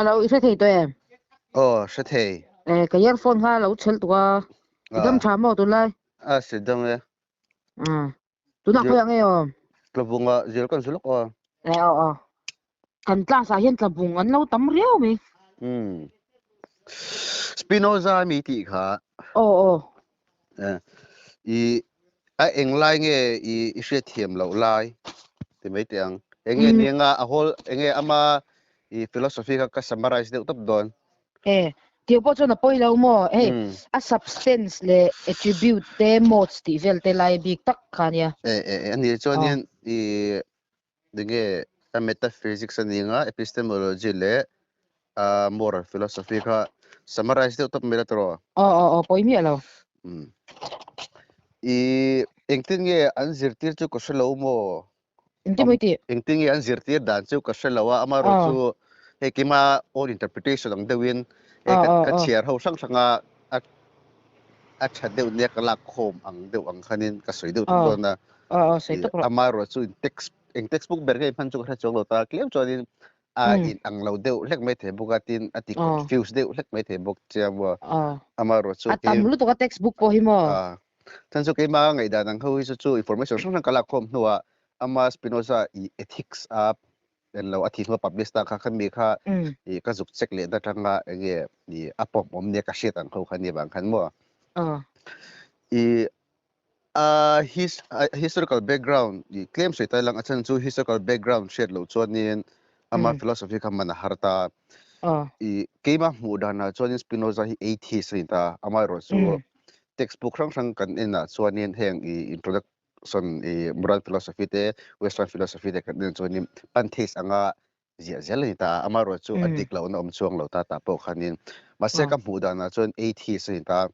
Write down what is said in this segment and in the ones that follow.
Hello, isa thei to em. Sẽ thề. Cái earphone ha lo chel tua. Idam À, chamo tu lai. sẽ đông ấy. Tu nak Giờ ko yang em. là vùng à, giờ con số lúc à. Kan tla sa hian tlabung an lo tam riau mi. Spinoza mi ti kha. Oh. I eng lai nge i sẽ thiam lâu lai. Thì mấy tiếng. Eng nge Mm. ni nga a whole eng nge ama i philosophy ka summarize de utap don. Tiyo po cho na poi lo mo. A substance le attribute te modes ti vel te lai big tak kanya. Ani cho nên i dinge a metaphysics ani nga epistemology le moral philosophy ka summarize de utap mela tro. Poi mi alo. Engtin nge an zirtir chu koshalo mo. Inti mo ti. Engtin nge an zirtir dan chu koshalo amaro chu he kima own interpretation ang dewin ka chiar ho sang sanga a chade unya kala khom ang dew ang khanin ka soi dew tu na Sai to pro. amaro chu textbook berge phan chu kha chong lo ta klem chonin in ang lo dew lek mai the bugatin ati confuse dew lek mai the bok chawa amaro chu Atam lu to ka textbook po himo. Tan so kay mga nga idanang hawi sa information sang kalakom nuwa ama Spinoza i ethics up dan law athi no publish ta ka kami ka i ka zuk check le da tanga nge i apom om ne ka shit ang kho khani bang khan mo i his historical background i claims ita lang atsan chu historical background share lo chuanin ama philosophy ka man harta i keima muda na chuanin Spinoza hi atheist rinta ama ro chu textbook sang kan ina chuanin heng i introduction i moral philosophy te western philosophy te kan chuanin pantheist anga zia zelani ta amaro chu adik lo na chuang lo ta po khanin mase ka muda na chuan atheist ta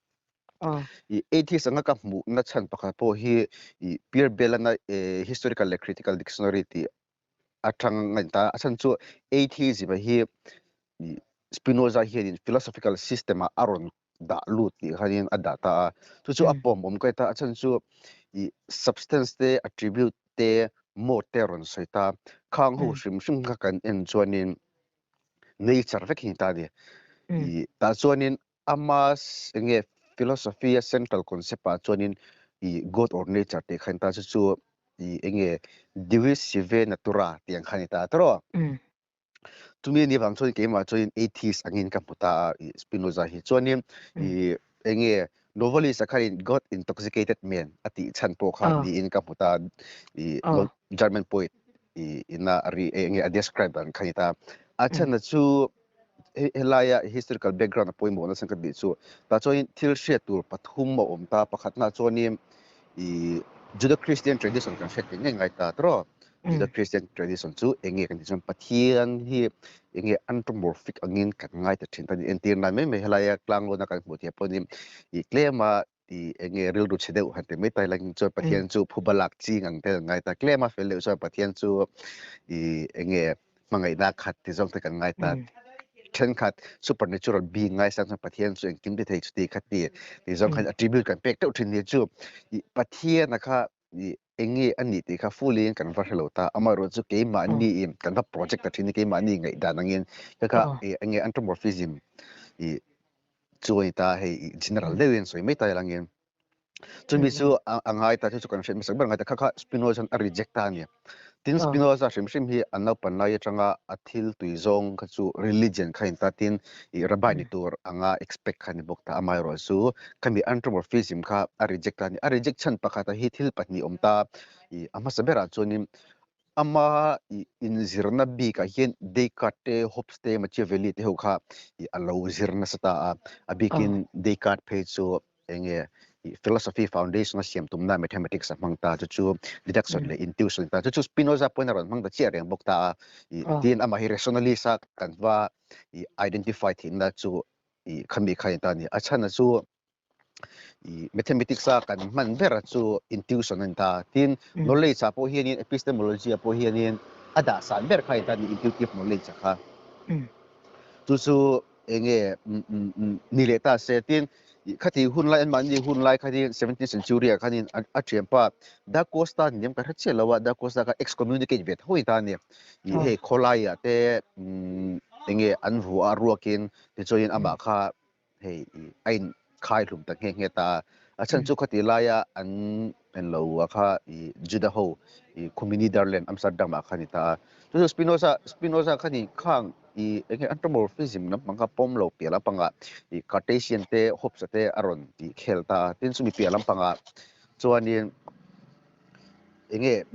i atheist anga ka mu na chan pakha po hi i Pierre Belana historical and critical dictionary ti atang ngai ta achan chu atheism hi Spinoza hi philosophical system aron da lut ni khanin adata chu apom kai ta achan chu i substance te attribute te moteron soita khang ho shim ka kan en chuanin nature vekin ta de i ta chuanin amas nge philosophy central concept a chuanin i god or nature te khan ta chu i nge divis sive natura tiang khan ta tro tumi ni bang chuan keima chuan atheist angin ka puta Spinoza hi chuanin i enge novelist akharin got intoxicated man ati chan po kha ni in ka puta i German poet i ina ri enge a describe an khanita achan chu helaya historical background point mo na sang ka di chu ta chuan thil she tur pathum mo om ta pakhat na chuanin i Judo-Christian tradition kan fet ngai ta tro Judo-Christian tradition chu enge kan chon pathian hi enge anthropomorphic angin kan ngai ta thin tan entir na me helaya klango na kan buti ponim I klema I enge real ru chedeu hante me tai lang chu pathian chu phubalak chi ngang te ngai ta klema fel le chu pathian chu I enge mangai na khat ti jong te kan ngai ta then khat supernatural being ngai sang pathian chu engkim te thei chu ti khat ti jong khan attribute kan pek te thin ni chu pathian na kha enge ani ti kha fully kan va hello ta amaro chu ke ma ni im kan va project ta thini ke ma ni ngai da nangin ka enge anthropomorphism I chuai ta hei general lewin soi mai tai langin chumi chu angai ta chu kan shem sak bar ngai ta kha Spinoza a reject ta ni tin Spinoza shim hi anau panai atanga athil tuizong kha chu religion khain ta tin I rabani tur anga expect khani bok ta amai ro chu kami anthropomorphism kha a reject ta ni a rejection pakha ta hi thil pahni omta I ama sabera chunin ama in zirna bi ka hian Descartes Hobbes Machiavelli te ho kha I alo zirna sata a bikin Descartes phe chu enge philosophy foundation siam tumna mathematics mangta chu deduction le intuition ta chu Spinoza point ron mangda che reng bokta tin ama hi rationalist kan va identify thin na chu khami khai ta ni achana chu mathematics kan man vera chu intuition an ta tin knowledge po hian epistemology po hian ada san ber khai ta ni intuitive knowledge kha chu enge nileta se tin khati hunlai an mani hunlai khati 17th century khanin a thiampa da costa niam ka chelawa da costa ka excommunicate vet hoi ta ne he kholai ate enge an vu a ruakin ti choin ama kha hei ain khai hlum tak nge ta a chan chu khati laya an lo kha I juda ho I community darlen amsterdam a khani ta chu spinoza khani khang I enge anthropomorphism nam pangka pom lo pela panga I cartesian te hopes te aron ti khelta tin sumi pela panga chuanin enge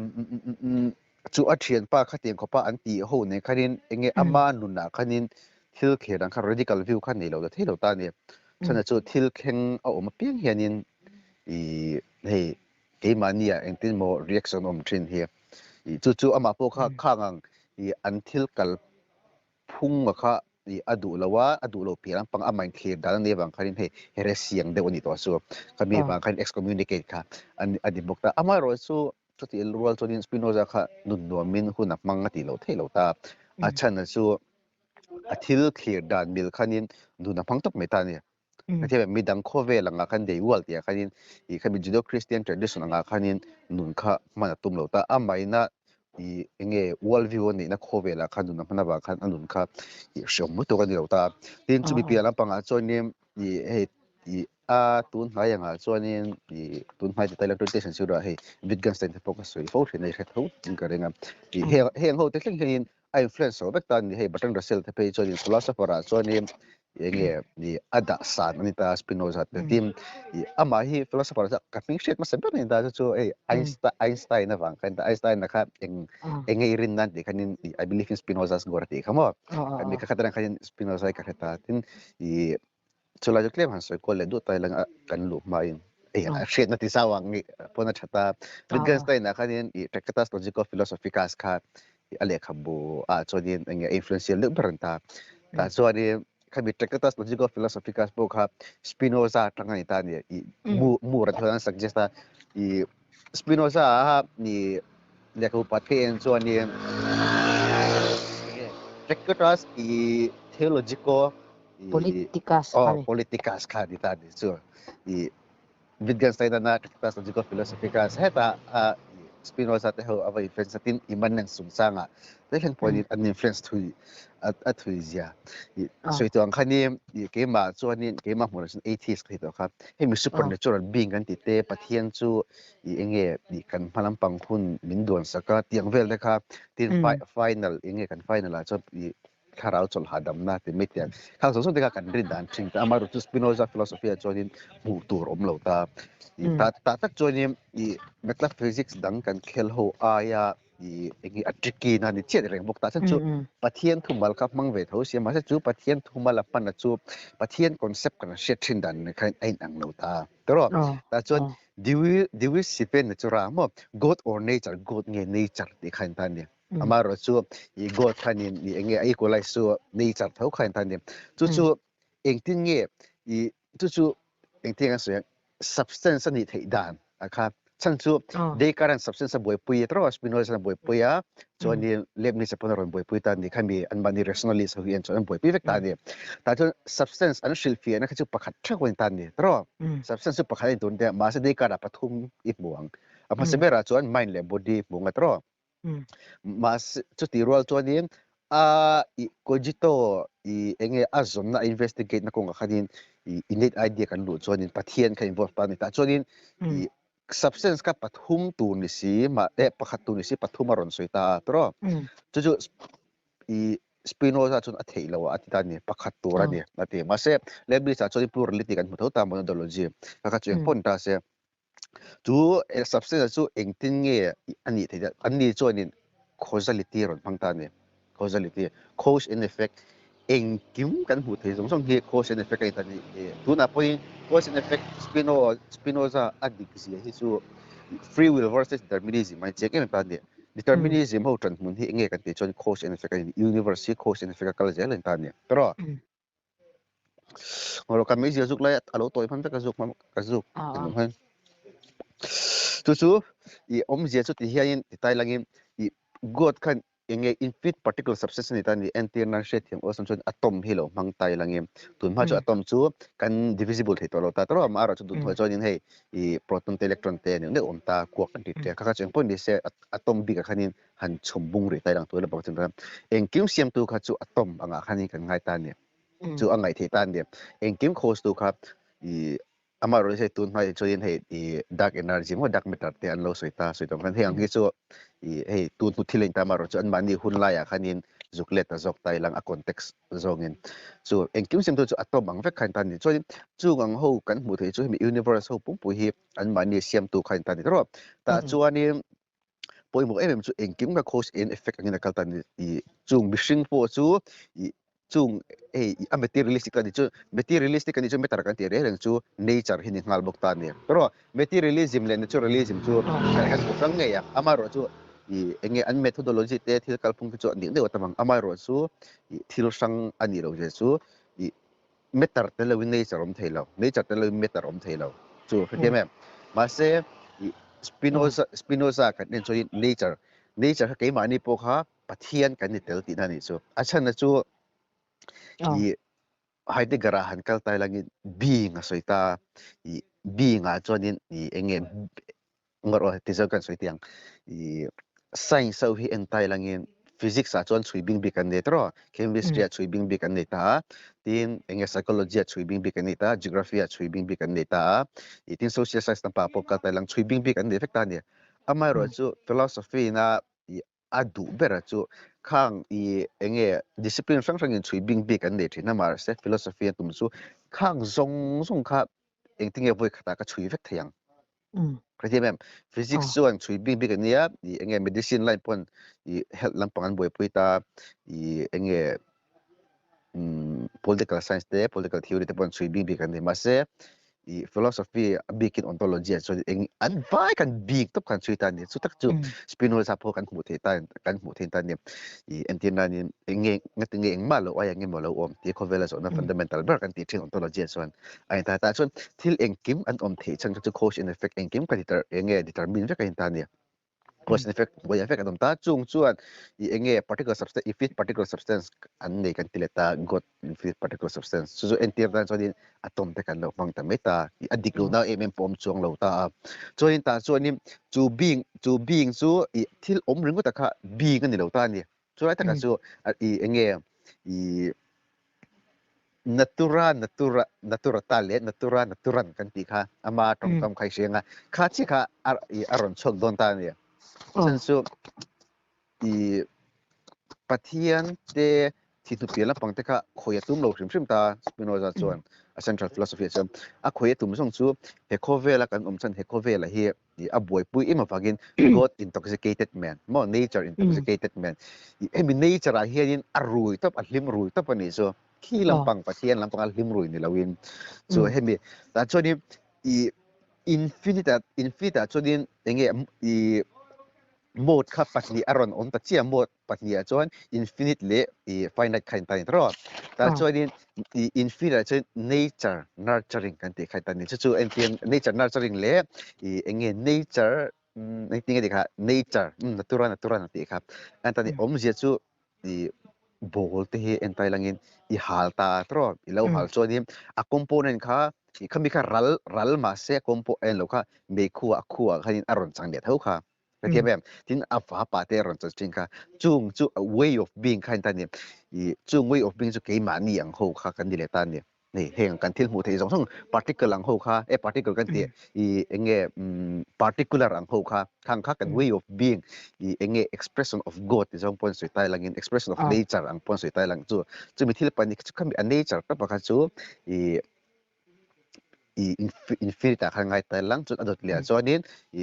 chu a thian pa khateng khopa an ti ho ne khanin enge ama nuna khanin thil kheran kha radical view khan nei lo da thelo ta ne chana chu thil kheng a om piang hianin I hei ke mania engtin mo reaction om thin hi I chu ama po kha khangang I an thil kal phung ma kha I adu lo piang pang amain khe da ne bang khanin hei heresiang de oni to so kami bang khan excommunicate kha an adibok ta ama ro chu chuti rual chonin spinoza kha nun no min hunak manga ti lo thelo ta a chana chu a thil clear dan mil khanin nuna phangtok mai ta ne athe midang khove langa khan dei wal tia khanin I khami judo christian tradition anga khanin nun kha mana tum lo ta amaina I enge world view ni na khove la khan nun mana ba khan anun kha I shom mu to kan lo ta tin chu bi pia la panga chonim I a tun hai anga chonin I tun hai ta electrification sura hei Wittgenstein te focus soi fo thine kha tho tin ka renga I heng ho te thleng hin a influence so bek tan hei Bertrand Russell te pe chonin philosopher a chonin enge ni ada san ni ta spinoza te tim I ama hi philosopher sa ka ping shet ma sa ben da chu Einstein na wang kan Einstein na kha enge irin nan de kanin I believe in spinoza's gorati khamo kan ka khatan khanin spinoza ka khata tin I chula jo klem han soi ko le du tai lang kan lu mai shet na ti sawang ni pona thata Wittgenstein na khanin I tractatus logico-philosophicus kha ale khabu a chodin enge influential lu beranta ta chori kami tractatus logico-philosophicus bo kha Spinoza tangai ta ni mu ran than suggesta I Spinoza ni le ko pathen choni tractatus I theologico politicas kha di ta ni so I Wittgenstein na tractatus logico-philosophicus heta Spinoza te ho ava influence tin iman nang sungsanga tehen point an influence thui at thui zia so ito ang khanim ke ma chuanin ke ma hmun 80s khito kha hemi supernatural being kan ti te pathian chu enge kan phalam pang hun min don saka tiang vel le kha tin final enge kan final a chop kharau chol hadam na te metian khang so de ka kan rin dan thing ta amaru chu Spinoza philosophy a chonin mu tur om lo ta ta tak chonim MATLAB physics dang kan khel ho aya enge atriki na ni chet reng bok ta chan chu pathian thumal ka mang ve tho sia ma chu pathian thumal pan chu pathian concept kan shet thin dan khan ain ang lo ta tro ta chon diwi sipen na chura mo god or nature god nge nature ti khan ta ni amaro chu god khanin enge ai ko lai su nature tho khan ta ni chu engtin nge chu engtin a so substance ni thei dan akha chan chu de current substance boy pui tro Spinoza boy puya choni lebni se ponaron boy pui ta ni khami anmani rationalist ho yan chon boy pi vek ta ni ta chu substance an shilfi na chu pakhat thak wen ta ni tro substance chu pakhat don de ma se de kara pathum ipuang apa se bera chon mind le body bunga tro ma chu ti rol choni cogito enge azon na investigate na kung khanin innate idea kan lu chonin pathian kha involve pa ni ta chonin substance ka pathum tu ni si ma pakhat tu ni si pathum ron soita tro chu Spinoza chun athei lo atita ni pakhat tu ra ni ati ma se lebri cha choni plurality kan mutho ta methodology ka chu pon ta se chu substance chu engtin nge ani thei ani chonin causality ron phangta ni causality cause and effect engkim kan hu thei song he cause and effect kai ta ni tu na point cause and effect Spinoza adik si hi chu free will versus determinism mai check em ta ni determinism ho tran mun hi nge kan ti chon cause and effect universe cause and effect kal zel ta ni pero ngoro kan mi juk lai alo toy pham ta ka juk kan han chu om je chu ti hian ti tai langin god kan enge infinite particle substance ni tani anti na she thiam osan chon atom hilo mang tai langem tun ma chu atom chu kan divisible the to lo ta tro ma ra chu dun thoi chonin hei I proton te electron te ne om ta kuak kan ti te kha cheng pon ni se atom bi ka khanin han chombung ri tai lang to la bang chen eng kim siam tu kha chu atom anga khani kan ngai ta ne chu angai the tan de eng kim khos tu kha I amaro se tun mai choin hei dark energy mo dark matter te an lo soita soitong kan heng hi chu hei tun tu thileng ta maro chu an mani hun la ya khanin zuklet ta zok tai lang a context zongin so eng kim sim tu chu atom ang vek khan tan ni choin chu ang ho kan mu thei chu mi universe ho pum pu hi an mani siam tu khan tan ni ro ta chu ani poi mo em chu eng kim ka cause in effect angin kal tan ni chung mishing po chu chung a materialistic ni chu materialistic ni chu metar kan ti re reng chu nature hin ngal bok ta ni pero materialism le naturalism chu kan bu sang nge ya amaro chu enge an methodology te thil kalpung chu ni de watamang amaro chu thil sang ani ro je chu metar te lo nature om thailo nature te lo metar om thailo chu khem ma se Spinoza kan nen chu nature ke mani po kha pathian kan ni tel ti na ni chu achan na chu Heidegger han kal tai langin being a soita being a chonin enge ngoro tizo kan soitiang science so hi entai langin physics a chon chui bing bi kan netro chemistry a chui bing bi kan neta tin enge psychology a chui bing bi kan neta geography a chui bing bi kan neta tin social science na pa po ka tai lang chui bing bi kan ne fek ta ne amai ro chu philosophy na adu bera chu khang enge discipline sang sang in chui bing bi kan ne thina mar se philosophy tum chu khang zong kha engting e voi khata ka chui vek thayang Kasi ma'am, physics so ang chui bing big niya, enge medicine line pon, health lang pangan boy puita, enge political science te, political theory te pon chui bing big ni mase, philosophy big in ontology so eng an vai kan big top kan chui tan ni, so tak chu Spinoza po kan hmu the tan ni, entina ni enge ngatinge eng malo ay enge malo om, ti covalence on fundamental ber kan ti ontology so ay ta so til eng kim an om the chang chu cause and effect eng kim ka determine ve ka hin tan ni cause and effect boy effect adom ta chung chuan enge particle substance if it particle substance an nei kan tileta got if it particle substance so entir dan so din atom te kan lo mang ta meta adik lo na pom chuang lo ta so in ta so ni chu being chu til om ring ko ta kha being kan ni lo ta ni so ai ta ka chu enge naturan kan ti kha ama tong kam khai senga kha chi kha aron chok don ta ni sen su pathian te thitu pela pangte kha khoyatum lo hrim ta Spinoza chuan a central philosophy cham a khoyatum song chu hekovela kan chan hekovela hi a boy pui ima fagin god intoxicated man mo nature intoxicated man nature a hian arui top a hlim rui top ani so khi lampang pathian lampang a hlim rui ni lawin so hemi ta choni infinite chodin enge mode kha patni aron on ta chia mode patni a chuan infinite le finite khain ta ni ro ta chuan infinite chu nature nurturing kan ti khai ta ni chu nature nurturing le enge nature ting di kha nature natura ti kha an ta ni om je chu bol te he entai langin hal ta tro lo hal chuan a component kha khami kha ral ma se compo en lo kha me khuwa khain aron chang le thau kha cái em tin apa pa te ron ching ka chung chu a way of being khain ta ni chung way of being chu ke ma ni ang ho kha kan di le ta ni nei heng kan thil mu thei jong song particle ang ho kha particle kan ti enge particular ang ho kha khang kha kan way of being enge expression of god is jong pon sui tai lang in expression of nature ang pon sui tai lang chu mi thil pa ni chu kham nature ta pa kha chu infinite khan ngai tai lang chu adot lia chuanin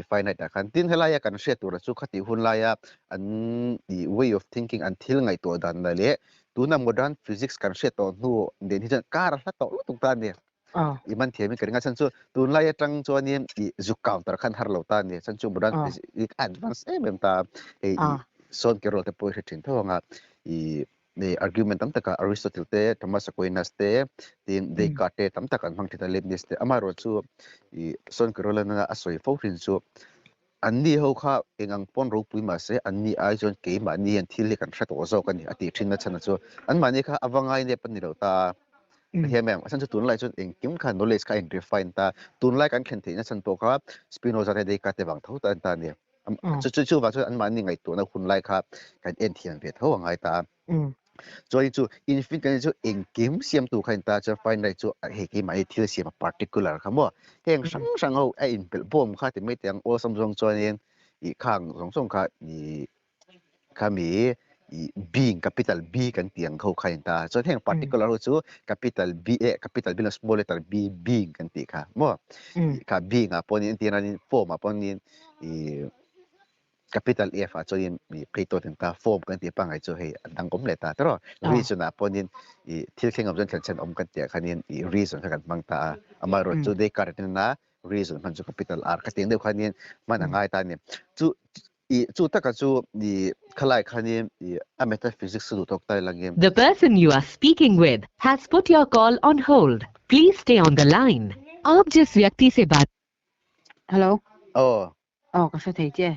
finite khan tin helaya kan hre tur chu khati hun laia an way of thinking until ngai to dan na le tuna modern physics kan hre to nu den hi jan kar hla to tuk ta ni iman themi kan nga chan chu tun laia tang chuanin zu counter khan har lo ta ni chan chu modern physics advance ta son ke ro te po hre thin thonga ne argument tam taka Aristotle te Thomas Aquinas te tin Descartes tam taka mang thita Leibniz te amaro chu son kerolana asoi fo rin chu อันนี้เขาค่ะเองปนรูปมาเสียอันนี้ไอ้จนเกี่ยมันนี่ยันที่เล็กกันชัดตัวโซกันนี่อดีตชินนัชนะจูอันมันนี่ค่ะอวังไงเนี่ยเป็นนี่เราตาเฮียแม่ฉันจะตุนไล่จนเองกิมขัน knowledge ค่ะเอง refine ตาตุนไล่กันเข็นที่นั่นฉันตัวครับสปิโนซาเดย์กัดเตวังเท่าตาเนี่ยจู่ว่าอันมันนี่ไงตัวนั้นคุณไล่ครับกันเอ็นเทียนเรียเท่าไงตาจอยจู่อินฟินกันจู่เองกิมเสียมตัวขันตาจะfind ได้จู่เฮกิมไอที่เสียม particular ครับมั่วเฮงสังเอาไออินเปิลบอมค่ะที่ไม่เตียงโอซัมซงจอยเนี่ยอีกข้างสองค่ะอีข้ามีbeing capital B กันเตียงเขาใครตาจนแห่ง particular รู้จู่ capital B capital B นะ small letter B being กันตีค่ะมั่วค่ะ being อ่ะปนนี้ตีนั้น form อ่ะปนนี้capital F อ่ะจนมี Plato ถึงตา form กันตีปังไอ้จู่ให้ดังกลมเลยตาแต่ว่า reason อ่ะปนนี้ที่เข่งกับจนเขียนกันเตียคันนี้ reason กันบังตาอามารู้จู่ได้การ์ดนั้นนะ reason มันจู่ capital R กันเตียงเดียวคันนี้มันง่ายตาเนี่ยจู่ถ้าก็จู่ขลายคันนี้metaphysics สุดท้ายลังเกม The person you are speaking with has put your call on hold. Please stay on the line. आप जिस व्यक्ति से बात hello ก็ใช่ที่เจ้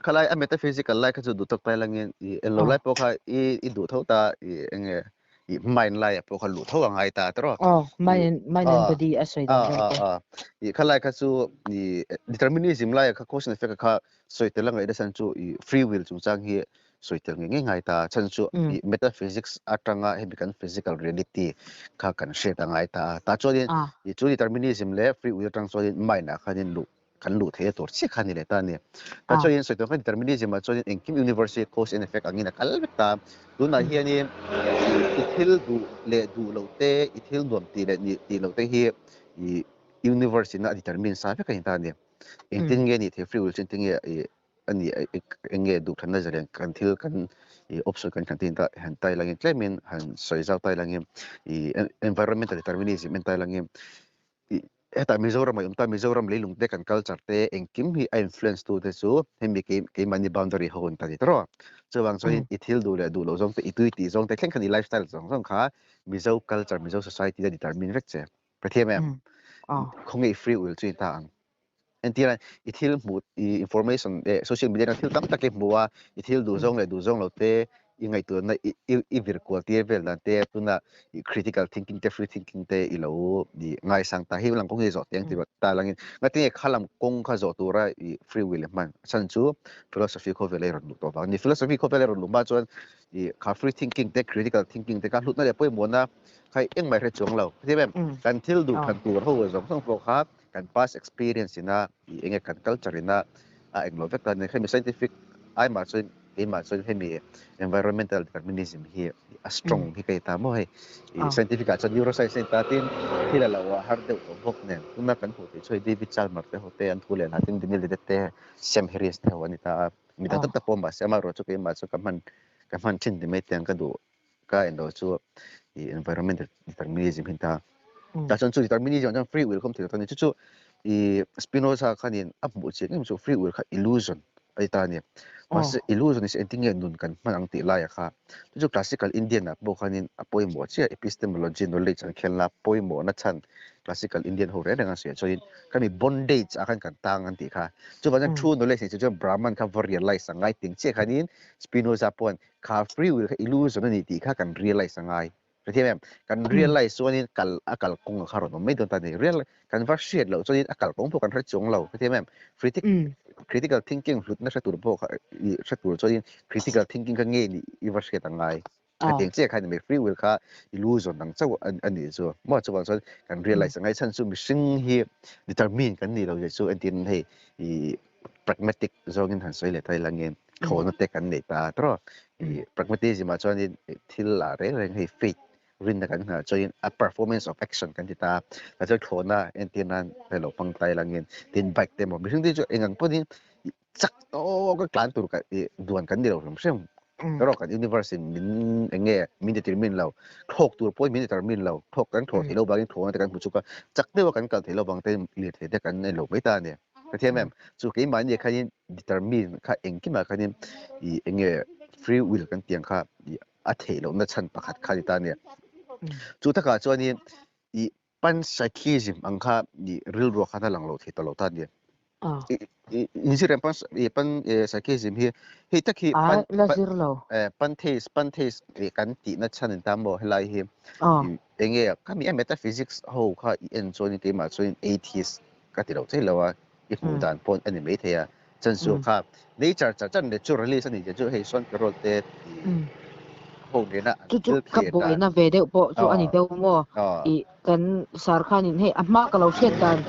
ขลายmetaphysics ไล่ก็จู่ดูท้ายลังเกมเราไล่พวกเขาดูเท่าตาไม่ไล่พวกเขาหลุดเท่าไงตาแต่ว่าไม่นั่นพอดีอะไรเดี๋ยวขลายก็จู่determinism ไล่ก็ cause and effect ก็สวยแต่ละไงเดี๋ยวฉันจู่ free will จู่จังเหี้ยสวยแต่ละไงตาฉันจู่ metaphysics อัตราไงให้เป็น physical reality ก็กันเสียต่างไงตาจู่จู่ determinism และ free will จังจู่ไม่นะคันนี้หลุดกันหลุดเท่ตัวเสียคันนี้เลยตาเนี่ยตาจู่สวยตัวกัน determinism มาจู่เองคิม universe cause and effect อันนี้นะคัลเบตตาดูน่าเฮียนี่อิทิลดูเลดูโลเตอิทิลดวมตีเลตีโลเตเฮียuniverse น่ะ determine สาเหตุกันตาเนี่ยเองถึงเงี้ยนี่ที่ free will ถึงเงี้ยอันนี้เองเงี้ยดูทันได้จะเรียนกันที่กันoption กันที่ตาหันตายลังเงี้ย claiming หันสวยเจ้าตายลังเงี้ยenvironmental determinism ตายลังเงี้ยแต่มิโซรัมแต่มิโซรัมเลยลุงเด็กกัน culture เตเองคิมฮี influence ตัวเตสูให้มีกี่มันนี่ boundary เขาคนตาที่ตรอจะวางส่วนอิทิลดูเลยดูเราจงอิตุอิติจงแต่แค่คันนี้ lifestyle จงค่ะมิโซ culture มิโซ society ได้ determine เรื่องเจ้ประเทศแม่คงไอ้ free will จุดต่างอันที่นั้นอิทิลหมดinformation social media นั้นทิลตั้งแต่เก็บมัวอิทิลดูจงเลยดูจงเราเตยังไงตัวนั้นvirtual ที่เวลนั้นเตตัวนั้น critical thinking เต free thinking เตอีเราดีง่ายสังตาให้เราคงจะจดอย่างที่ว่าตาลังงั้นที่ข้าลำคงข้าจดตัวไร free will มันฉันจู่ philosophy เขาเวลาเราดูตัวบ้างนี่ philosophy เขาเวลาเราดูมาจนข้า free thinking เต critical thinking เตการหลุดนั่นแหละป่วยมัวนะใครเอ็งไม่ได้จงเราที่แบบการทิลดูทันตัวเขาว่าต้องโฟกัสการ past experience นะเองการ culture นะเองเราจะการให้มี scientific ไอ้มาส่วนให้มี environmental determinism ที่ strong ที่เคยตามว่าให้ scientific จน neuroscience ที่เราว่า hard เดียวกับพวกเนี่ยคุณนักการพูดช่วย David Chalmers แต่หัวเตียนทุเรียนหาถึงดินเลยแต่ Sam Harris แต่วันนี้ตามีแต่ตั้งปมบาสมารู้จุกมาสุกับมันชินที่ไม่เตียงก็ดูก็เอ็นดูชัวenvironmental determinism หินตาแต่ส่วน determinism อย่าง free will คำที่ตอนนี้จู่Spinoza คันนี้อัพบุษย์นี่มันจู่ free will ค่ะ illusion ไอ้ตาเนี่ยมัน illusion นี่สิ่งที่นุนกันมันอังติลายค่ะจู่ classical Indian นะบอกคันนี้ป่วยหมดเชื่อ epistemology knowledge อันเขียนละป่วยหมดนั่นฉัน classical Indian หัวเรื่องนั้นเสียจนคันนี้ bondage อาการกันต่างกันติค่ะจู่ว่า true knowledge นี่จู่ Brahman ค่ะ realize สังไงถึงเชื่อคันนี้ Spinoza ปอนค่ะ free will ค่ะ illusion นี่ติค่ะกัน realize สังไงประเทศแม่กัน realize ส่วนนี้กัลอากาศคงขารอนไม่โดนตาเนี่ย real กันว่าเสียเราส่วนนี้อากาศคงพวกกันรัดจงเราประเทศแม่ critical thinking หลุดนั่นใช่ตัวพวกใช่ตัวส่วนนี้ critical thinking ก็เงี้ยนี่ว่าเสียต่างไงแต่ถึงเจ้าใครเนี่ย free will ค่ะ illusion ต่างเจ้าอันนี้ส่วนมั่วส่วนส่วนกัน realize ไงฉันส่วนมีสิ่งที่ determine กันนี่เราจะส่วนอันที่ให้ pragmatic ส่วนนี้ทันสวยเลยไทยละเงี้ยเขาโน้ตกันเนี่ยตาตรอ pragmatism ส่วนนี้ที่ละเรื่องให้ faithรินกันฮะจอย a performance of action กันที่ตาแต่จะโคน่าเอ็นที่นั้นให้เราฟังไตลังเงินที่ back เต็มหมดไม่ถึงที่จะเองพวกนี้จักโตก็กลั่นตัวกันดวนกันเดียวผมเชื่อก็รอกัน universe มินเองมินจะถือมินเราทกตัวพวกมินจะถือมินเราทกกันโถที่เราบางทีโถแต่กันผู้ชุกจักเดียวกันกันที่เราบางทีเลียดที่กันในโลกไม่ตาเนี่ยก็เทียมแม่สุกี้มันเนี่ยคัน determine ค่ะเองกี่มาคันเอง free will กันเตียงค่ะอัฐิเราเนี่ยฉันประคัดคันตาเนี่ยจู่ถ้าเกิดส่วนนี้ปัญ psychism อังค่ะรีลรัวขนาดหลังเราที่ตลอดท่านเนี่ย Insi rempan sarcasm hi taki lazir lo pan taste kan ti na chan tam mo helai hi enge kami metaphysics ho kha enjoy ni tema so in 80s ka ti lo chei lawa I mu dan pon anime the ya chan su kha nature cha chan naturally san ni je hei son ka rol te ho ne na chu til ka the boy dan na ve de po chu ani de mo I kan sar khan in he amma ka lo shet dan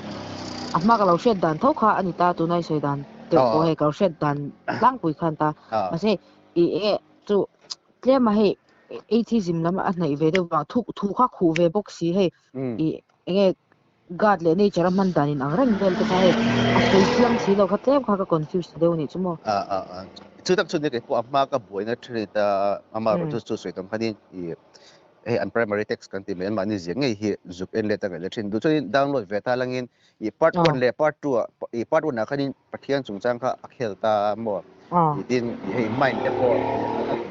amma ka lo shet dan tho kha ani ta tu nai sei dan te po he ka lo shet dan lang pui khan ta ma se I chu tle ma he atheism lama a nei ve de wa thu kha khu ve bok si he I God le nature man dan in ang ren vel te kha he a soi thiang si lo kha tlem kha ka confuse de ni chu mo chu tak chu ne ke po amma ka boy na thre ta amma ro chu soi tom khani hey an primary text kan ti men mani zeng ngai hi zuk en le ta ga le thin du choi download ve ta langin I part 1 le part 2 I part 1 na khanin pathian chungchang kha akhel ta mo I din hey mind te po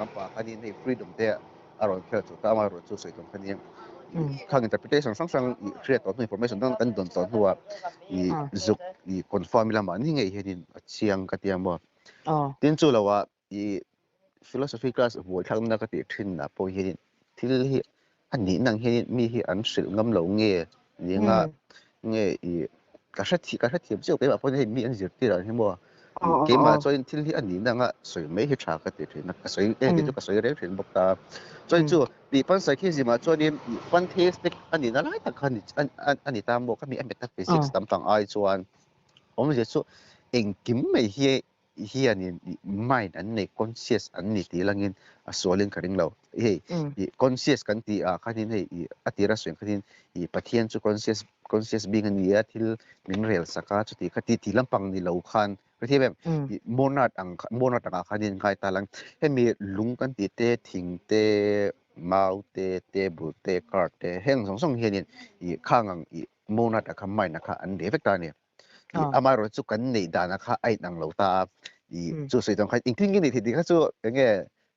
an pa khanin hey freedom te aron khel chu ta ma ro chu soi tom khani khang interpretation sang sang create of information dan kan don ton huwa I zuk I conform la ma ni ngai henin chiang ka tiang mo tin chu lawa I philosophy class bo thang na ka ti thin na po henin thil hi anh nghĩ năng hi mi hi an sil ngam lo nge ni nga nge I ka hra thiam chiu ke ba pon hi mi an zir ti ra hi mo ke ma cho in thil hi an ni na nga soi me hi tha ka ti thin na ka soi ke chu ka soi re thin bok ta cho chu bi pan sai khi ji ma cho ni pan theistic an ni na lai ta khan an ni ta mo ka mi an metaphysics tam pang ai chuan om je chu eng kim mai hi hianin mind an nei conscious an ni ti langin a solin karing lo hey conscious kan ti a khanin hei atira sweng khanin I pathian chu conscious being an ya thil minrel saka chu ti khati ti lampang ni lo khan khathi bem monat ang khanin kai talang hemi lung kan ti te thing te mau te bu te kar te heng song song hianin khangang monat akha mai na kha an de vek ta ni amaro chu kan nei dana kha ai nang lo ta chu sei tong khai ingting ni thi di kha chu nge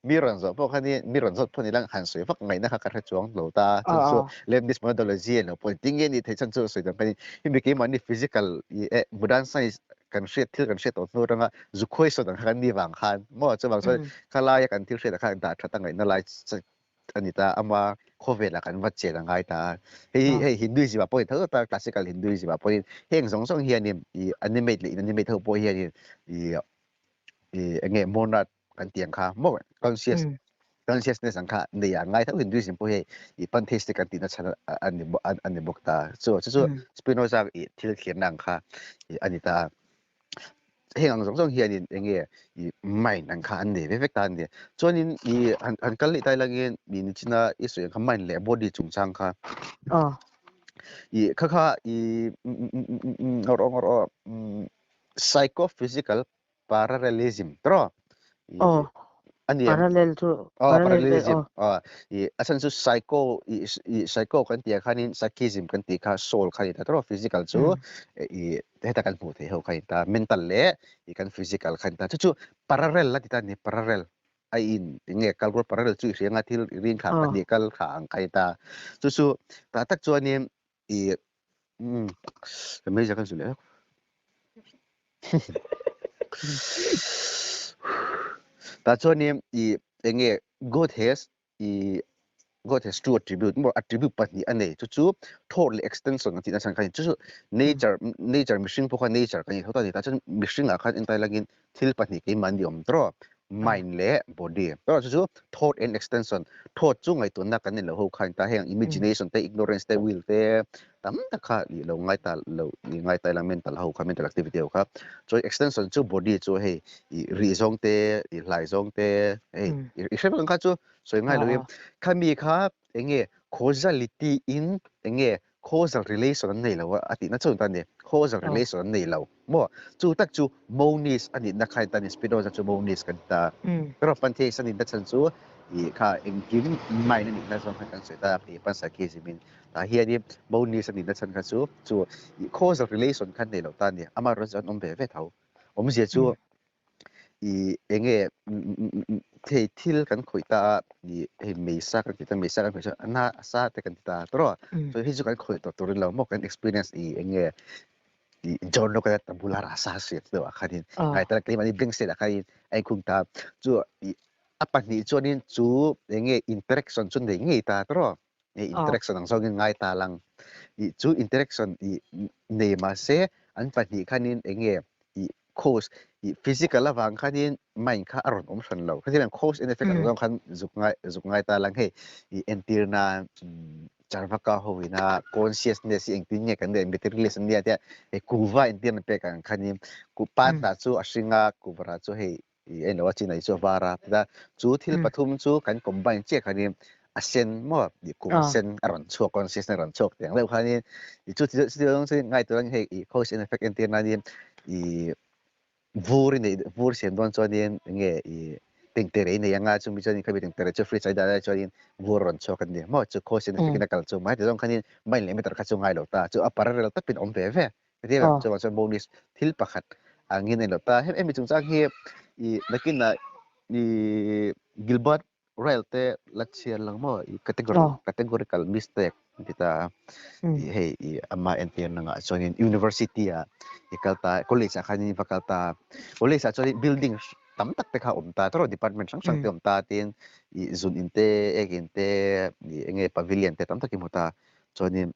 mi ron zo po khani mi ron zo thoni lang han soi vak ngai na kha ka chuang lo ta chu chu leibniz methodology no point ting ni the chan chu sei tong khai hi mi ke mani physical budan science kan shet thil kan shet to no ranga zu khoi so dang khan ni wang khan mo chu bang so khala ya kan thil shet kha da tha ta ngai na lai anita ama khovela kan wat che ngai ta hei hinduism ba point tho ta classical hinduism ba point heng song song hianin animate le animate tho po hianin nge monat kan tiang kha mo consciousness ang kha nei ya ngai tho hinduism po he pantheistic kan ti na chana ani bokta so Spinoza thil khian nang kha anita heng ang song song hianin nge mind ang kha an nei ve vek ta ni chuanin an kal li tai langin ni china isu kha mind le body chungchang kha kha ngor psychophysical parallelism tro ani parallelism asan su psycho kan ti khanin psychism kan ti kha soul khani ta tro physical chu heta kan pu the ho khai ta mental le kan physical khan ta chu parallel la ti ta ni parallel ai in nge kalkul parallel chu rianga thil ring kha pa ni kal kha ang khai ta chu ta tak chu ani me ja kan su le ta chu ni nge God has two attribute more attribute pat ni ane chu total extension ti na san kan chu nature machine po ka nature kan thota ni ta chu machine a khan entai lagin thil pat ni ke man diom tro mind le body to chu thought and extension thought chu ngai tu na kan ni lo ho khan ta heng imagination te ignorance te will te tam ta kha li lo ngai ta lo ni ngai ta la mental ho kha mental activity ho kha so extension chu body chu hey ri zong te lai zong te hey I shebang kha chu so ngai lo khami kha enge causality in enge causal relation nei lo ati na chon ta ne causal relation nei lo mo chu tak chu monist ani na khai ta ni Spinoza chu monist kan ta pero pantheist ani da chan chu kha engkim mai ni na so kan se ta pan sa ke simin ta hi ani monist ani da chan kha chu causal relation kan nei lo ta ni ama ro jan om be ve thau om je chu enge thei thil kan khoita meisa kan kita meisa kan khoisa na sa te kan ta tro so hi chu kan khoi to turin lo mo kan experience enge John lo kaya tabula rasa siya to akanin ay talaga kay mani bring sila kay ay kung ta chu apat ni chu nin chu nge interaction chun de nge ta tro interaction ang songin ngai ta lang chu interaction ne ma se an pa ni kanin nge cause physical la wang kanin main kha aron san lo kasi lang cause in effect ang kan zuk ngai ta lang he entir na charva ka ho na consciousness ing tin nge kan de materialism dia dia kuwa entir na pe kan kanin ku pan ta chu asinga ku bara chu he no chin ai chu bara da chu thil pathum chu kan combine che kanin asen mo di ku sen aron chu consciousness aron chok yang le kanin chu chu ngai to lang he cause in effect entir na ni vur sen don cho din nge ting tere ne yanga chu mi chani khabi ting tere chu free chai da cho din vur ron cho kan ni mo chu ko sen fi na kal chu mai de dong khanin mai le meter kha chu ngai lo ta chu aparel ta pin om ve ve ti ba chu chu bonus thil pakhat angin ne lo ta hem em chung chang hi lakin na Gilbert Relte lachian lang mo categorical mistake kita hey ama entian nga so in university ikalta college akani fakalta college actually building tam tak te kha umta tro department sang te umta tin zun inte eginte enge pavilion te tam tak imuta so ni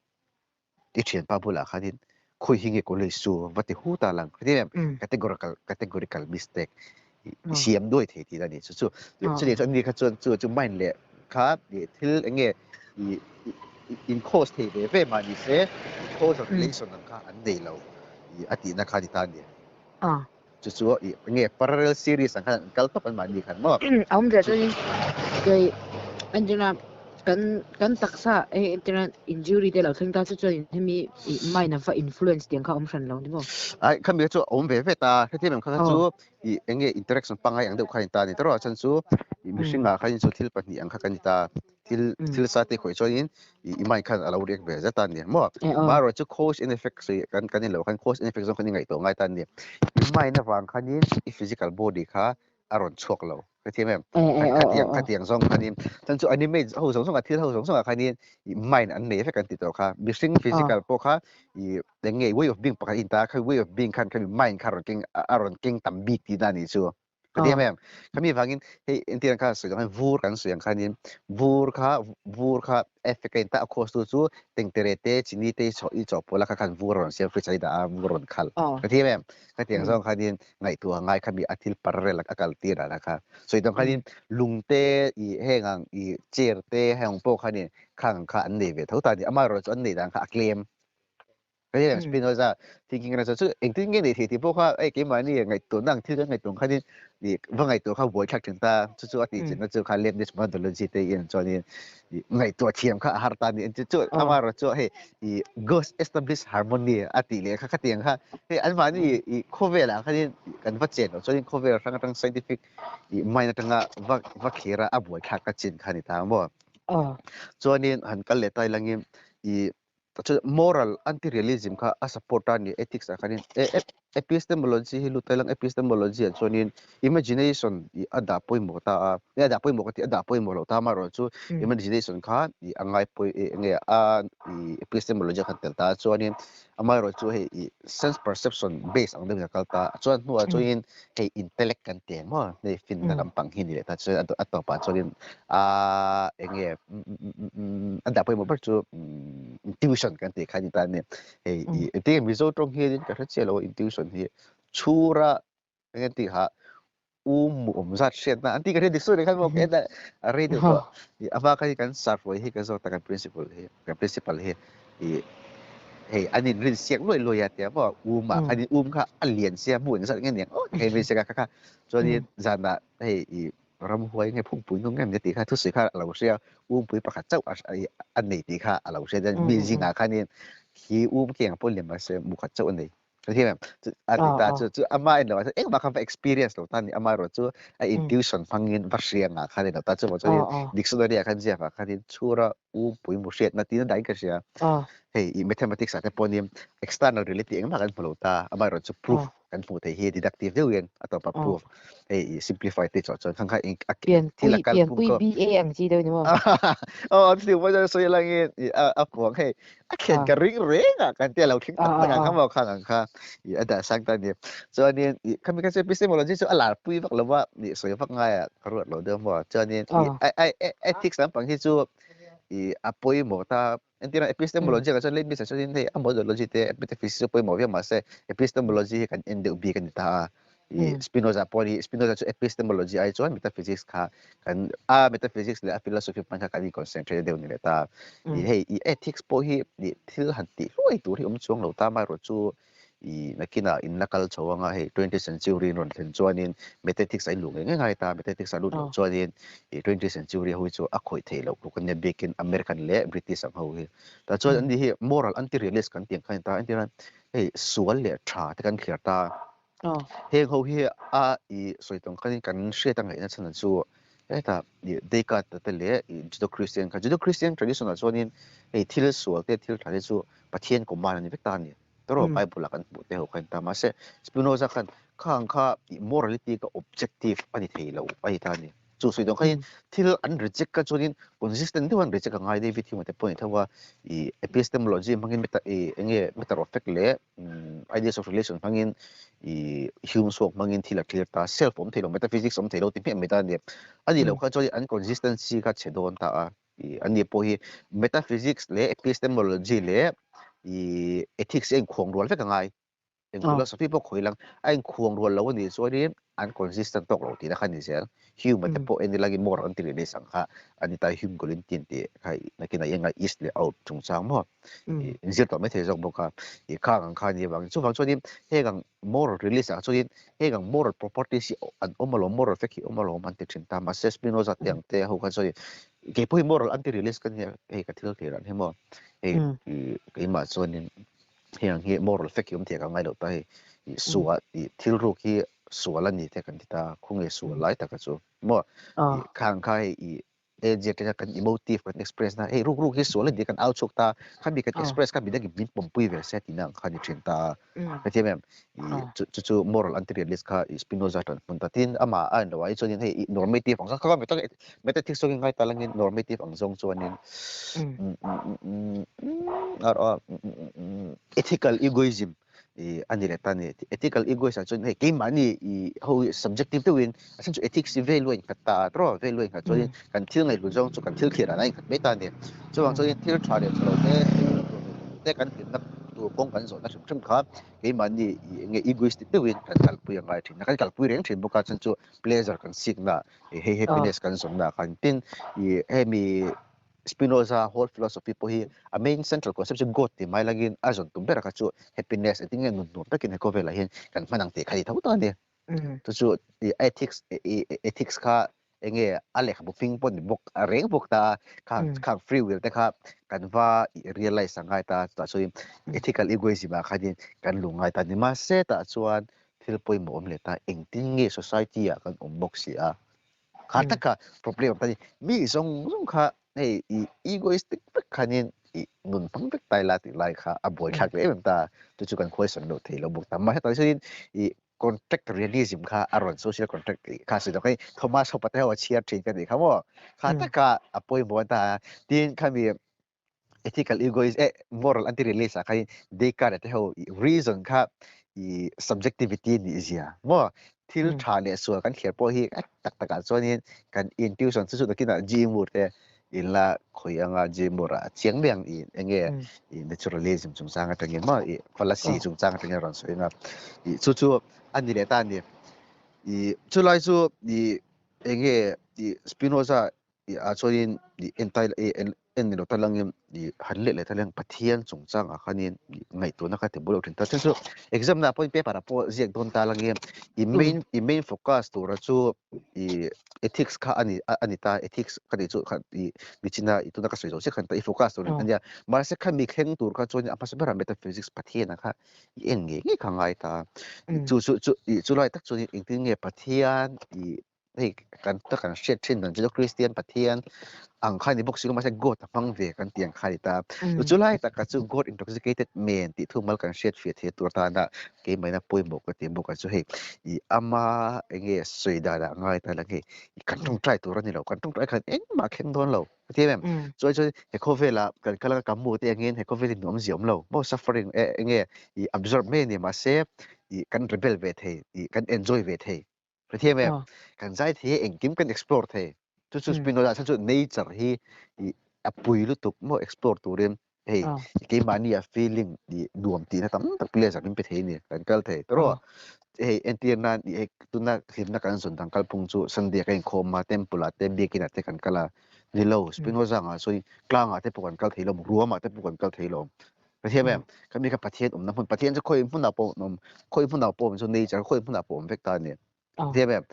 tichen pabula khanin khoi hinge college su vati huta lang khadin categorical mistake siam doi the ti da ni chu ni so ni kha chu main le kha thil enge in cost he ve ma ni se cost of relation ang ka an dei lo ati na kha di ta ni chu nge parallel series ang kan kalpa pan ma ni kan mo ông giờ tôi rồi anh chỉ là kan taksa internet injury de lo thing ta chu chuan hemi mai na fa influence tiang kha om san lo ni mo ai kham be chu om ve ve ta the mem kha chu enge interaction pangai ang de kha ta ni tro chan chu mi singa kha chu thil pa ni ang kha kan ta thil sa te khoi chuan in mai khan alo rek ve za ta ni mo ma ro chu cause in effect se kan lo kan cause in effect zong kan ngai to ngai ta ni mai na wang khan in physical body kha aron chok lo cái thế mem cái tiếng song cái này chân chú anime hậu song cái thiên hậu song cái này mind anh này phải cái tito kha missing physical po kha cái nghe way of being pakha inta cái way of being kan mind kha aron king tambi ti na ni chu cái thế mem kami wangin hey intian kha so yang vur kan so yang khanin vur kha effect ta cost chu ting terete chini te so I cho pola kha kan vur ron self chai da vur ron khal cái thế mem cái tiếng song khanin ngai tu ngai khabi athil parrel akal ti ra kha so itong khanin lungte hengang cherte hang po khani khang kha an nei ve thota ni amaro chu an nei dang kha claim cái này Spinoza thinking na chu engting nge nei thi po kha ai ke ma ni ngai tu nang thi ngai tu khani ni wa ngai tu kha voi khak thing ta chu ati chin na chu kha lem this methodology te in cho ni ngai tu thiam kha har ta ni chu amaro chu he ghost establish harmony ati le kha tiang kha he an ma ni khove la khani kan va chen cho ni khove rang scientific mai na tanga va khera aboi khak ka chin khani ta mo cho ni han kal le tai langim moral anti-realism ka asapporta ni ethics akanin epistemology hilutai lang epistemology so nin imagination ada poi mo ta ada poi mo ka ti ada poi mo lo ta maro chu imagination kha angai poi nge epistemology kan tel ta so nin amaro chu he sense perception based ang ding kalta chuan nuwa chu in he intellect kan te mo ne fin na lampang hin le ta chu ato pa chu nin nge ada poi mo par chu intuition kan te khani ta ne he te mizo trong he din ka chelo intuition he chura ngen ti ha zat shet na anti ka de so de kan mo ke da re de ko ava ka kan sarf he ka zo ta kan principle he hey anin rin siak loi loi ya bo ma khani kha alien sia mun sa ngen yang he ve se ka so ni zana hey ram huai nge phung pui ngam ne ti kha thu se kha lo sia pui pakhat chau an nei ti kha lo sia dan bi jinga khanin hi keng pon le ma se mu kha chau nei thì mà ta chu ama no ek ba kha experience lo tan ni ama ro chu intuition phangin va riang a kha ne ta chu mo chu dictionary a khan ja fa kha din chura pui mu shet na ti na dai ka sia hey mathematics ate ponim external reality eng ma kan polo ta ama ro chu proof kan fu thei hi deductive deuin atopa proof ei simplify te cho chon khang kha pian pui BA ang chi deu ni mo siu ba so lang a puang hei a khen ka ring renga kan te lo thing tak tak kham khang ang kha i ada sang ta ni cho nên kami kan epistemology so ala pui vak lawa ni so vak ngai ka ro lo de mo cho nên ethics ang pang hi chu i apoi mo ta entira epistemology ka so le bisa so din hei methodology te metaphysics poi mo ma se epistemology kan ende ubi kan ta Spinoza chu epistemology ai chuan metaphysics kha kan metaphysics le philosophy pan kha kan concentrate deu ni le ta hei ethics po hi ni thil han ti loi tur hi chuang lo ta mai ro chu nakina in nakal chawanga hei 20th century ron then chuanin metaphysics ai lung ngai ta metaphysics alu lo chuanin 20th century hui chu a khoi thei lo kan ne bekin American le British ang ho hi ta chuan an hi moral anti realist kan tiang khain ta antiran hei sual le tha te kan khir ta heng ho hi soitong kan share tang na chan chu eta Descartes te le Judo Christian traditional chuanin hei thil sual te thil tha chu pathian ko man ni vekta ni toro Bible kan pu te ho kan ta ma se Spinoza kan khang kha morality ka objective ani theilo ai ta ni chu soitong thil an reject ka chuanin consistent de wan reject ka ngai de vithi mate point thawa epistemology mangin meta meta effect le ideas of relation mangin Hume sok mangin thila clear ta self thilo metaphysics thilo ti me ta ne ani lo kha choi inconsistency ka chedon ta ani po hi metaphysics le epistemology le ethics en khong rol fe ka ngai en philosophy po khoilang ain khuang rol lo ni so ri inconsistent tok lo ti na khani sel Hume te po en lagi more an ti le sang kha ani ta Hume golin tin ti khai nakina yenga east le out chung chang mo zir to me the jok boka khang kha ni wang chu wang chu ni hegang moral release a chu ni hegang moral properties an omalo moral feki omalo man te thin ta ma se Spinoza tiang te ho kha chu ke poi moral anti release kan he ka thil thir an he mo ke ma chu ni heng hi moral feki te ka ngai lo ta hi suwa thil ru ki suala ni te kan ta khunge sualai ta ka chu mo khang khai je ke kan emotive kan express na ru hi suala di kan out chok ta khan bi kan express kan bi da gi bin pom pui ver set ina khan ni thin ta ka te mem chu moral anti realist kha Spinoza tan pun ta tin ama an lo ai chonin hei normative ang kha meta thik so ngai ta lang normative ang zong chuanin ethical egoism ani le ta ni ethical egoism chon hei ke mani ho subjective to win asan chu ethics value in kata tro value in kha kan thil ngai lu jong chu kan thil khira nai khat beta ni chu wang chu thil thra le chlo te kan tin na tu pong kan zo na chum kha ke mani nge egoistic to win kan kal pu yang ngai thin kan kal pu reng thin boka chan chu pleasure kan sik na hei happiness kan som na kan tin mi Spinoza whole philosophy po hi a main central concept god ti mai lagin azon tumbera ka chu happiness ating nun nun takin ko vela hin kan manang te khai thau ta ni to chu ethics kha enge ale kha booking pon book reng book ta kha free will te kha kan va realize sangai ta chu ethical egoism kha din kan lungai ta ni ma se ta chuan thil poi mo om le ta engting nge society a kan box ya kha ta ka problem ta ni mi zong kha hey egoistic khanin nun pang bek tai la ti lai kha aboi thak le em ta chu kan question no thei lo buk ta ma ta sin contract realism kha aron social contract kha si da kai Thomas Hobbes ha chia thin ka ni kha mo kha ta ka apoi bo ta tin kha mi ethical egoism moral anti realist kha Descartes te ho reason kha subjectivity ni zia mo thil tha le so kan kher po hi tak taka chuanin kan intuition chu da kina ji mur te illa khoyanga jemura chiangmeng enge naturalism chungchang atang ma fallacy chungchang atang ron soinga chu ani le ta ni chulai chu enge Spinoza a choin entai en lo talang hanle le talang pathian chungchang a khanin ngai to na kha te bolo thin ta chu exam na point paper po jek don talang main focus to ra chu ethics kha ani ta ethics kha ni chu kha bichina itu na ka soi se khan ta focus to ania mar se kha mi kheng tur kha chon apa se bara metaphysics pathian kha en nge khangai ta chu lai tak chu ingting nge pathian hey kan ta kan shet thin dan jelo Christian pathian ang khani box ko masa god phang ve kan tiang khai ta chulai ta ka chu god intoxicated men ti thumal kan shet fe the tur ta na ke mai na poi mo ka ti mo ka chu he I ama enge soida da ngai ta la ke kan tung trai tur ni lo kan tung trai khan eng ma khen don lo ti mem choi choi he ko ve la kan kala ka mu te ngin he ko ve ni nom ziom lo bo suffering enge I absorb me ni ma se I kan rebel ve the I kan enjoy ve the ti mem kan zai the eng kim kan explore the chu Spinoza chu nature hi apui lu tuk mo explore turin hey ke mani a feeling di duam ti na tam tak pleasure nim pe the ni kan kal the tro hey entiana di tuna himna kan sun tang kal pung chu sandia kan khoma tempula te bekina te kan kala ni lo Spinoza nga so klanga te pukan kal theilom ruama te pukan kal theilom ka thiam kan mi ka pathian na hun pathian chu khoi mun na po nom khoi mun na po chu nature khoi mun na po vekta ni thiam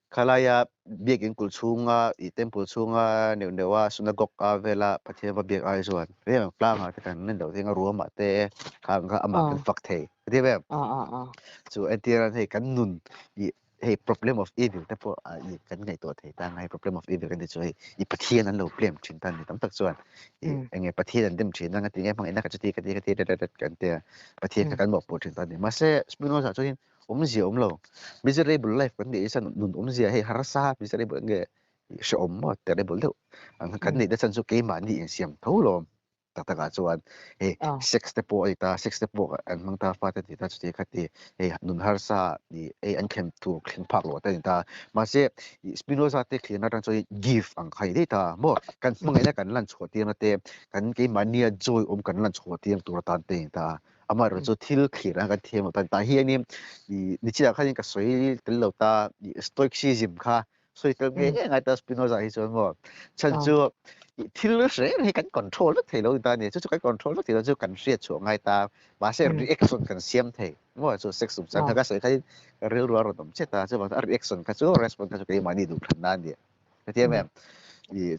kalaya biegin kulchunga I temple chunga newa sunagoga vela pathian bieg ai zuan re planga te kan nen do thinga ruama te khang ka ama kan fak the de be so entiran he kan nun hey problem of evil te po kan ngai to the ta ngai problem of evil kan de choi I pathian an lo blame chin tan ni tam tak chuan enge pathian an dem chin nga ti ngai phang ina ka chati ka ti kan te pathian ka kan mo po chin tan ni ma se Spinoza choi zia lo miserable life kan de san nun zia hey harasa miserable nge she mo terrible do ang kan ni da san su ke ma ni siam tho lo taka chuan hey sex te po ita sex te po an mang ta fa te ti ta chu khati hey nun harsa ni hey an khem tu khin phak lo ta ni ta ma se Spinoza te khina tang choi give ang khai de ta mo kan mangai na kan lan chhoti na te kan ke mania joy kan lan chhoti ang tur tan te ta ama ro chu thil khira kan them ta ta hi ni ni chi kha ni ka soi tel lo ta stoicism kha soi tel nge ngai ta Spinoza hi chon mo chan chu thil lo se he kan control lo thei lo ta ni chu kan control lo thei lo chu kan riat chu ngai ta ma se reaction kan siam thei mo chu sex sum chan ka soi khai real ro dom che ta chu ba reaction ka chu response ka chu ke mani du phan nan dia ka tiam em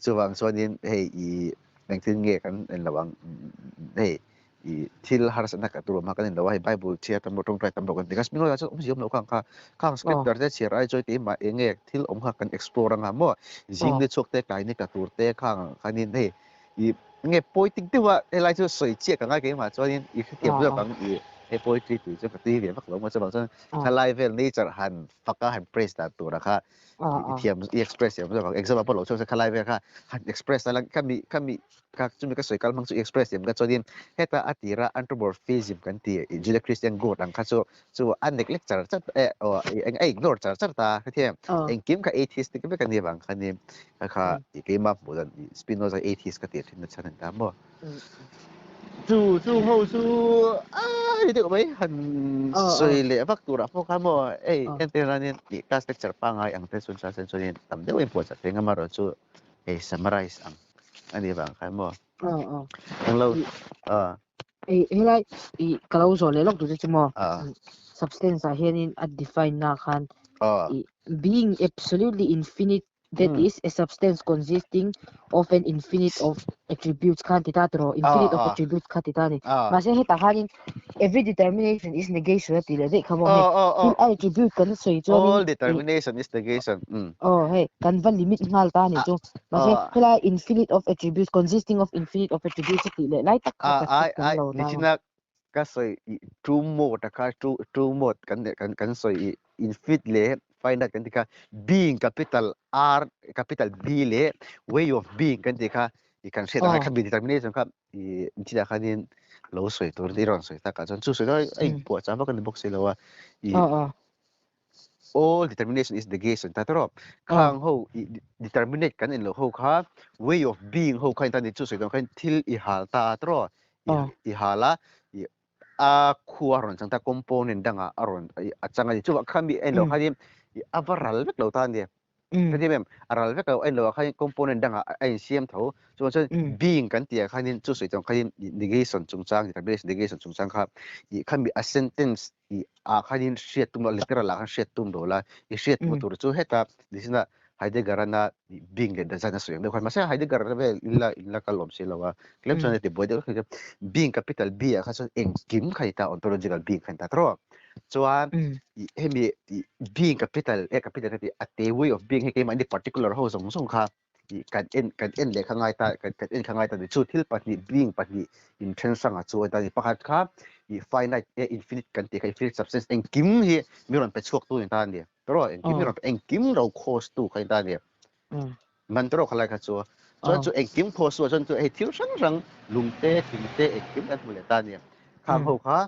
chu wang so nin hey nang tin nge kan en lawang hey thil har sa nak tu ma kan lawai bible chia tam tong trai tam kan tigas mino chu jiom lo khang scripture te chia rai choi te ma enge thil kha kan explore nga mo jing de chok te kai ni ka tur te khang khanin hey nge poetic te wa lai chu soi chia ka ngai ke ma cho nin tiam lo kang hey poetry tu chu ka ti ve mak lo ma chu bang khalai vel nature han faka han praise ta tu ra kha tiam express ya mo example lo chu khalai vel kha han express la kami ka chu mi ka soi kal mang chu express yam ka cho nin heta atira anthropomorphism kan ti Judeo Christian god ang ka chu an lecture chat ignore char ta ka thiam eng kim ka atheist ke ka ni bang khanim kha ke ma bodan Spinoza atheist ka ti thin chan ta mo chu ho chu ai de mai han soi le vak tu ra pho ka mo enteranin ti class lecture pa ngai ang te sun sa sen sonin tam de po cha tenga ma ro chu summarize ang ani bang kha mo ang lo helai kalau zo le lok tu che mo substance a hianin a define na khan being absolutely infinite that is a substance consisting of an infinite of attributes khan ti ta tro infinite of attributes khan ti ta ni ma se heta khanin every determination is negation ti le de khamo he attribute kan soi cho all determination is negation hey kan van limit ngal ta ni chu ma se hela infinite of attributes consisting of infinite of attributes ti le lai tak ai ni china ka soi true mode ka true mode kan soi infinite le find out kan tika being capital R capital B le way of being kan tika kan set ka be determination ka china khanin lo soi tur di ron soi ta ka chon chu soi ai po cha ba kan box lo wa all determination is negation ta tro khang ho determinate kan in lo ho kha way of being ho khain ta ni chu soi don khain thil I hal ta tro I hala khuwa ron chang ta component danga aron achanga ni chu khami en lo khadi avaral vek lo ta ni kadi mem aral vek en lo khai component danga ai siam tho chu being kan tia khanin chu soi tong khain negation chung chang determination negation chung chang kha khami a sentence khanin shit tum literal la shit tum do la shit motor chu heta disina Heidegger na being le da na soyang de khama sa Heidegger ve illa kalom se lawa claim sonete boy de being capital B kha so en kim khaita ontological being khan ta tro chuan he mi being capital capital ti a te way of being he ke mani particular ho song kha kan en le khangai ta kan en khangai ta chu thil pahni being pahni in then sanga chu ta ni pakhat kha finite infinite kan te kai infinite substance en kim hi mi ron pe chok tu ni ta ni ro en kim mi ron en kim ro cause tu khai ta ni man ro khalai kha chu chuan chu en kim cause chu chuan chu he thil sang lung te thing te en kim at mu le ta ni khang ho kha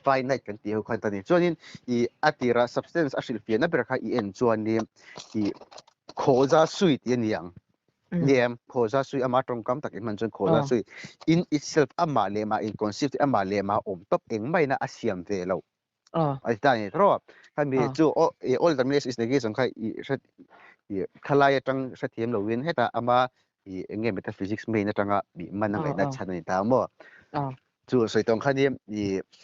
finite kan ti ho khan ta ni chuanin atira substance a hrilpia na ber kha en chuan ni khoza sui ti niang niam khoza sui ama tong kam tak man chuan khoza sui in itself ama lema in concept ama lema top eng mai na asiam ve lo ai ta ni ro khan mi chu all the mess is the case khai khalai tang sathiam lo win heta ama nge metaphysics me na tanga man ngai na chan ta mo chu soi tong khani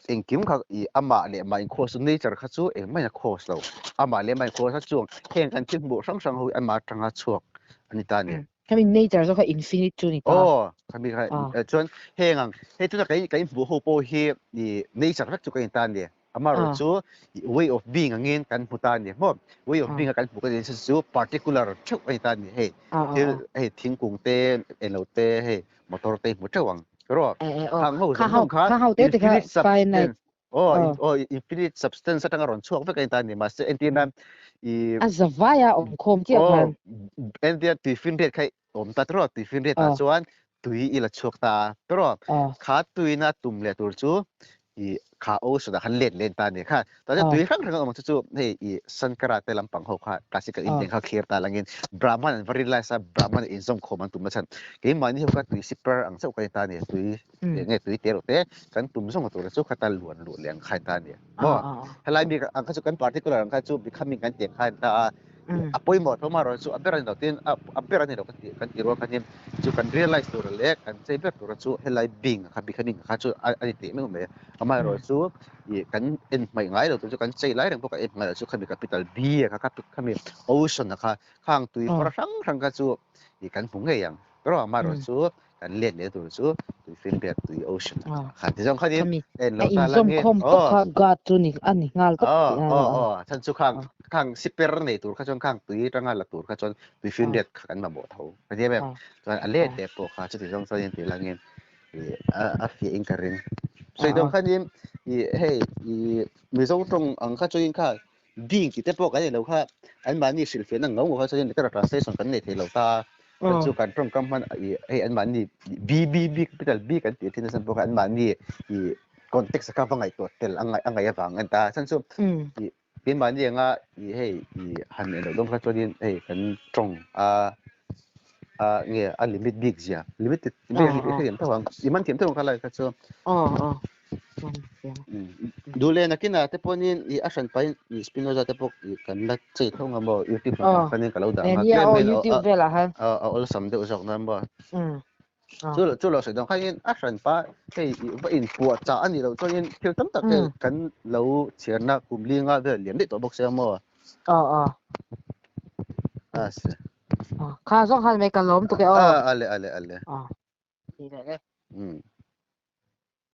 eng kim kha ama le mai course nature kha chu eng mai na course lo ama le mai course chu heng kan tin bo sang ho ama tanga chuak ani ta ni kami nature so kha infinite chu ni ta kami kha chuan hengang he tu kai bu ho po hi nature rak chu kai ta ni ama ro chu way of being angin kan puta ni mo way of being kan pu ka chu particular chu ai ta ni he thing kung te elo te he motor te mu chawang ro khang ho khang ho te ka finite infinite substance atang ron chuak ve kai ta ni ma se entina azavaya khom ti kan entia infinite khai om ta tro infinite ta chuan tui ila chuak ta tro kha tui na tum le tur chu kha o so da han len ta ni kha ta tui rang om chu hei sankara te lampang ho kha classical indian kha kher ta langin brahman and varila sa brahman in song khom an tum na chan ke mani ho ka tui super ang chau kai ta ni tui nge tui te ro te kan tum song to chu khata luan lu leng khai ta ni mo helai mi ang kha chu kan particular ang kha chu becoming kan te khai ta apoi mo thoma ro chu aperan do tin aperan do kan ti ro kan nim chu kan realize to le kan sei ber to chu helai bing kha bi khaning kha chu ani te me ama ro chu kan en mai ngai do chu kan sei lai rang ka en ngai chu kha bi capital b kha khami ocean kha khang tui par sang ka chu kan pung nge yang ro ama ro chu kan len le to chu tui fin be tui ocean kha ti jong kha nim en lo ta la nge khom to kha ga chu ni ani ngal to chan chu khang siper nei tur kha chon khang tui tanga la tur kha chon tui fin det kan ma bo tho ka je be chon ale te po kha chu ti jong sa yin ti la ngen a fi in karin sei dong kha nim hey mi zo tong ang kha chu in kha ding ki te po ka lo kha an ma ni sil fe na ngau kha chu in ka translation kan nei the lo ta chu kan tong kam man hey an ma ni b capital b kan ti tin san po kan ma ni context ka vangai to tel angai awang an ta san chu pin ban ye nga hey han ne dom kha chodin hey kan trong nge a limit big zia limited be hem thawang iman thiam thawang khala ka chu dule na kina te ponin a san pai spinoza te pok kan la chei thonga mo youtube kan kan lo da nga youtube vela ha all sam de usok na mo chu lo se dong khain a san pa hey ba in pu cha ani lo choin thil tam tak kan lo cherna kumlinga ve liam de to bok se mo kha zong hal me kan lom to ke ale ni le